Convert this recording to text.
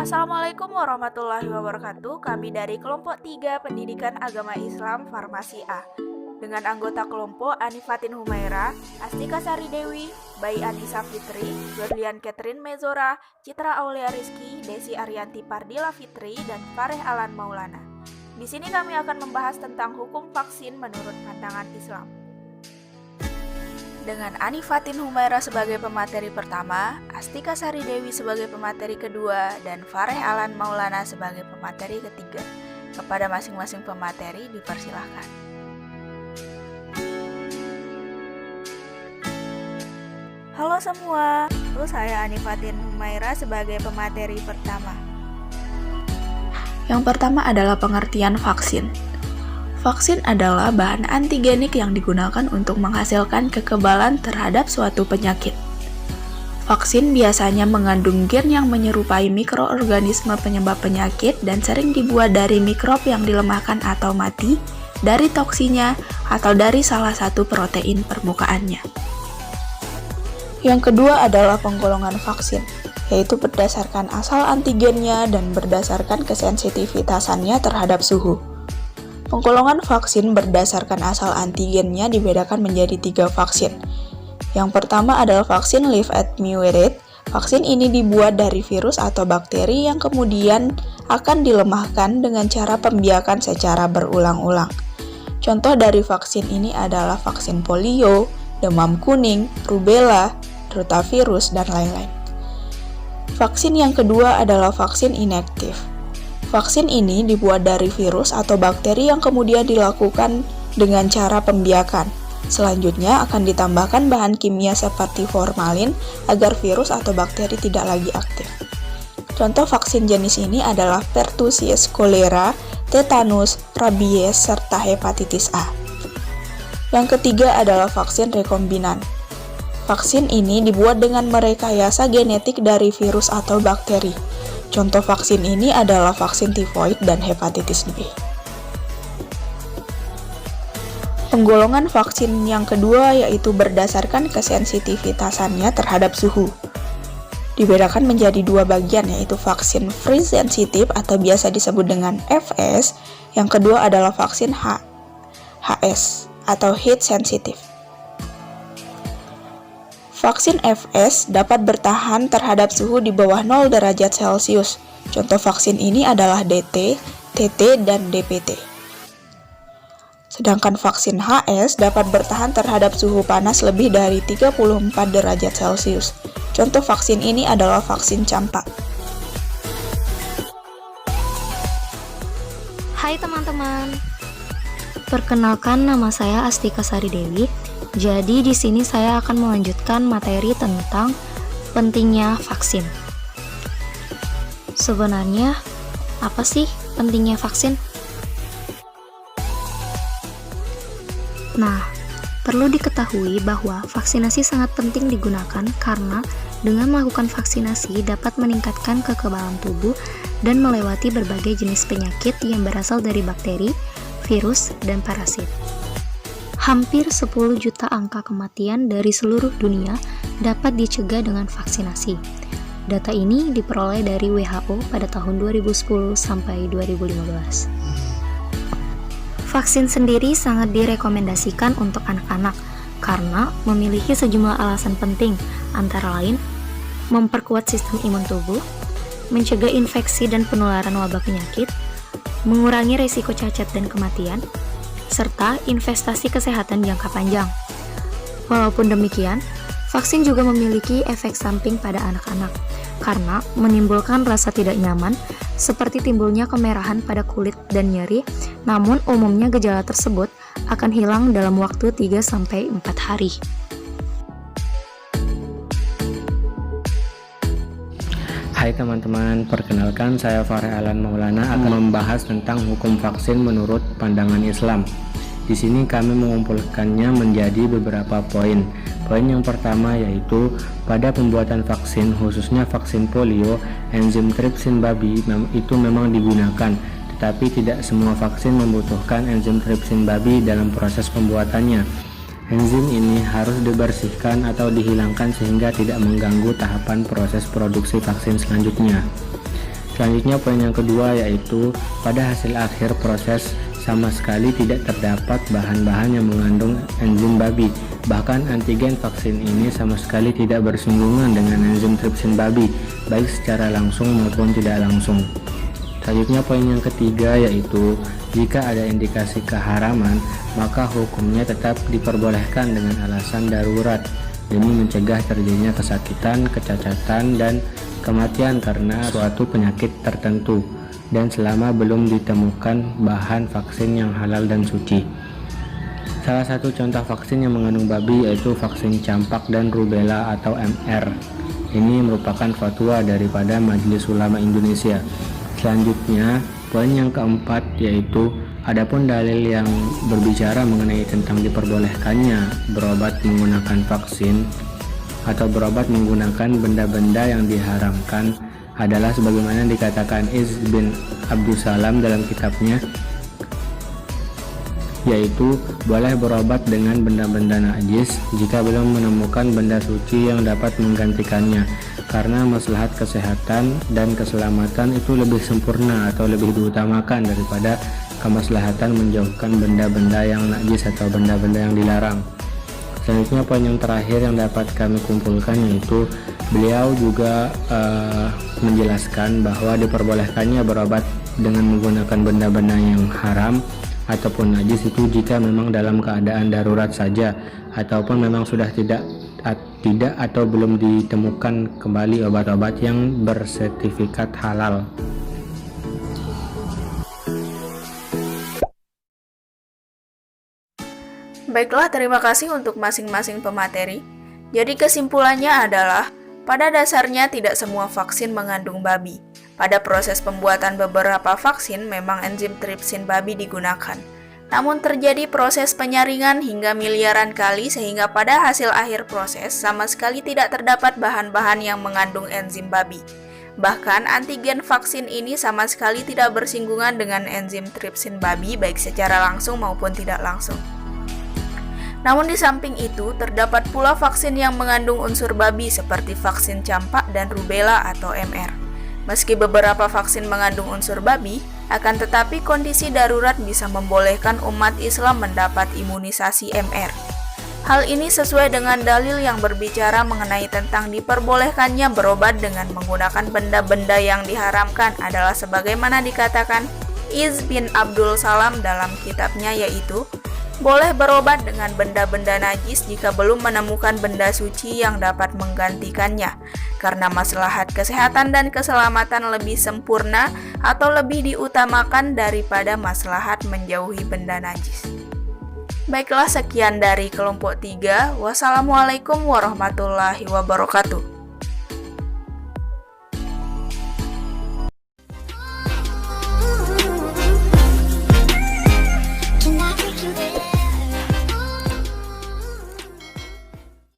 Assalamualaikum warahmatullahi wabarakatuh. Kami dari kelompok 3 Pendidikan Agama Islam Farmasi A. Dengan anggota kelompok Anifatin Humaira, Astika Sari Dewi, Bayi Anissa Fitri, Berlian Catherine Mezora, Citra Aulia Rizky, Desi Arianti Pardila Fitri, dan Fareh Alan Maulana. Di sini kami akan membahas tentang hukum vaksin menurut pandangan Islam. Dengan Anifatin Humaira sebagai pemateri pertama, Astika Sari Dewi sebagai pemateri kedua, dan Fareh Alan Maulana sebagai pemateri ketiga. Kepada masing-masing pemateri dipersilahkan. Halo semua, saya Anifatin Humaira sebagai pemateri pertama. Yang pertama adalah pengertian vaksin. Vaksin adalah bahan antigenik yang digunakan untuk menghasilkan kekebalan terhadap suatu penyakit. Vaksin biasanya mengandung gen yang menyerupai mikroorganisme penyebab penyakit dan sering dibuat dari mikrob yang dilemahkan atau mati, dari toksinya, atau dari salah satu protein permukaannya. Yang kedua adalah penggolongan vaksin, yaitu berdasarkan asal antigennya dan berdasarkan kesensitivitasannya terhadap suhu. Penggolongan vaksin berdasarkan asal antigennya dibedakan menjadi 3 vaksin. Yang pertama adalah vaksin live attenuated. Vaksin ini dibuat dari virus atau bakteri yang kemudian akan dilemahkan dengan cara pembiakan secara berulang-ulang. Contoh dari vaksin ini adalah vaksin polio, demam kuning, rubella, rotavirus, dan lain-lain. Vaksin yang kedua adalah vaksin inaktif. Vaksin ini dibuat dari virus atau bakteri yang kemudian dilakukan dengan cara pembiakan. Selanjutnya akan ditambahkan bahan kimia seperti formalin agar virus atau bakteri tidak lagi aktif. Contoh vaksin jenis ini adalah pertussis, kolera, tetanus, rabies, serta hepatitis A. Yang ketiga adalah vaksin rekombinan. Vaksin ini dibuat dengan merekayasa genetik dari virus atau bakteri. Contoh vaksin ini adalah vaksin tifoid dan hepatitis B. Penggolongan vaksin yang kedua yaitu berdasarkan kesensitivitasannya terhadap suhu. Dibedakan menjadi 2 bagian, yaitu vaksin freeze sensitive atau biasa disebut dengan FS. Yang kedua adalah vaksin HS atau heat sensitive. Vaksin FS dapat bertahan terhadap suhu di bawah 0 derajat Celcius. Contoh vaksin ini adalah DT, TT, dan DPT. Sedangkan vaksin HS dapat bertahan terhadap suhu panas lebih dari 34 derajat Celcius. Contoh vaksin ini adalah vaksin campak. Hai teman-teman, perkenalkan nama saya Astika Sari Dewi. Jadi di sini saya akan melanjutkan materi tentang pentingnya vaksin. Sebenarnya apa sih pentingnya vaksin? Nah, perlu diketahui bahwa vaksinasi sangat penting digunakan karena dengan melakukan vaksinasi dapat meningkatkan kekebalan tubuh dan melewati berbagai jenis penyakit yang berasal dari bakteri, virus, dan parasit. Hampir 10 juta angka kematian dari seluruh dunia dapat dicegah dengan vaksinasi. Data ini diperoleh dari WHO pada tahun 2010 sampai 2015. Vaksin sendiri sangat direkomendasikan untuk anak-anak karena memiliki sejumlah alasan penting, antara lain memperkuat sistem imun tubuh, mencegah infeksi dan penularan wabah penyakit, mengurangi risiko cacat dan kematian, serta investasi kesehatan jangka panjang. Walaupun demikian, vaksin juga memiliki efek samping pada anak-anak karena menimbulkan rasa tidak nyaman seperti timbulnya kemerahan pada kulit dan nyeri, namun umumnya gejala tersebut akan hilang dalam waktu 3-4 hari. Hai teman-teman, perkenalkan saya Fareh Alan Maulana akan membahas tentang hukum vaksin menurut pandangan Islam. Di sini kami mengumpulkannya menjadi beberapa poin. Poin yang pertama yaitu pada pembuatan vaksin, khususnya vaksin polio, enzim tripsin babi itu memang digunakan, tetapi tidak semua vaksin membutuhkan enzim tripsin babi dalam proses pembuatannya. Enzim ini harus dibersihkan atau dihilangkan sehingga tidak mengganggu tahapan proses produksi vaksin selanjutnya. Selanjutnya poin yang kedua yaitu pada hasil akhir proses sama sekali tidak terdapat bahan-bahan yang mengandung enzim babi. Bahkan antigen vaksin ini sama sekali tidak bersinggungan dengan enzim tripsin babi, baik secara langsung maupun tidak langsung. Selanjutnya poin yang ketiga yaitu jika ada indikasi keharaman, maka hukumnya tetap diperbolehkan dengan alasan darurat demi mencegah terjadinya kesakitan, kecacatan, dan kematian karena suatu penyakit tertentu, dan selama belum ditemukan bahan vaksin yang halal dan suci. Salah satu contoh vaksin yang mengandung babi yaitu vaksin campak dan rubella atau MR. Ini merupakan fatwa daripada Majelis Ulama Indonesia. Selanjutnya, poin yang keempat yaitu adapun dalil yang berbicara mengenai tentang diperbolehkannya berobat menggunakan vaksin atau berobat menggunakan benda-benda yang diharamkan adalah sebagaimana dikatakan Iz bin Abdussalam dalam kitabnya, yaitu boleh berobat dengan benda-benda najis jika belum menemukan benda suci yang dapat menggantikannya, karena maslahat kesehatan dan keselamatan itu lebih sempurna atau lebih diutamakan daripada kemaslahatan menjauhkan benda-benda yang najis atau benda-benda yang dilarang. Selanjutnya poin yang terakhir yang dapat kami kumpulkan yaitu beliau juga menjelaskan bahwa diperbolehkannya berobat dengan menggunakan benda-benda yang haram ataupun najis itu jika memang dalam keadaan darurat saja ataupun memang sudah tidak atau belum ditemukan kembali obat-obat yang bersertifikat halal. Baiklah, terima kasih untuk masing-masing pemateri. Jadi kesimpulannya adalah, pada dasarnya tidak semua vaksin mengandung babi. Pada proses pembuatan beberapa vaksin memang enzim tripsin babi digunakan. Namun terjadi proses penyaringan hingga miliaran kali sehingga pada hasil akhir proses sama sekali tidak terdapat bahan-bahan yang mengandung enzim babi. Bahkan antigen vaksin ini sama sekali tidak bersinggungan dengan enzim tripsin babi baik secara langsung maupun tidak langsung. Namun di samping itu, terdapat pula vaksin yang mengandung unsur babi seperti vaksin campak dan rubella atau MR. Meski beberapa vaksin mengandung unsur babi, akan tetapi kondisi darurat bisa membolehkan umat Islam mendapat imunisasi MR. Hal ini sesuai dengan dalil yang berbicara mengenai tentang diperbolehkannya berobat dengan menggunakan benda-benda yang diharamkan adalah sebagaimana dikatakan Iz bin Abdussalam dalam kitabnya, yaitu boleh berobat dengan benda-benda najis jika belum menemukan benda suci yang dapat menggantikannya, karena maslahat kesehatan dan keselamatan lebih sempurna atau lebih diutamakan daripada maslahat menjauhi benda najis. Baiklah, sekian dari kelompok 3. Wassalamualaikum warahmatullahi wabarakatuh.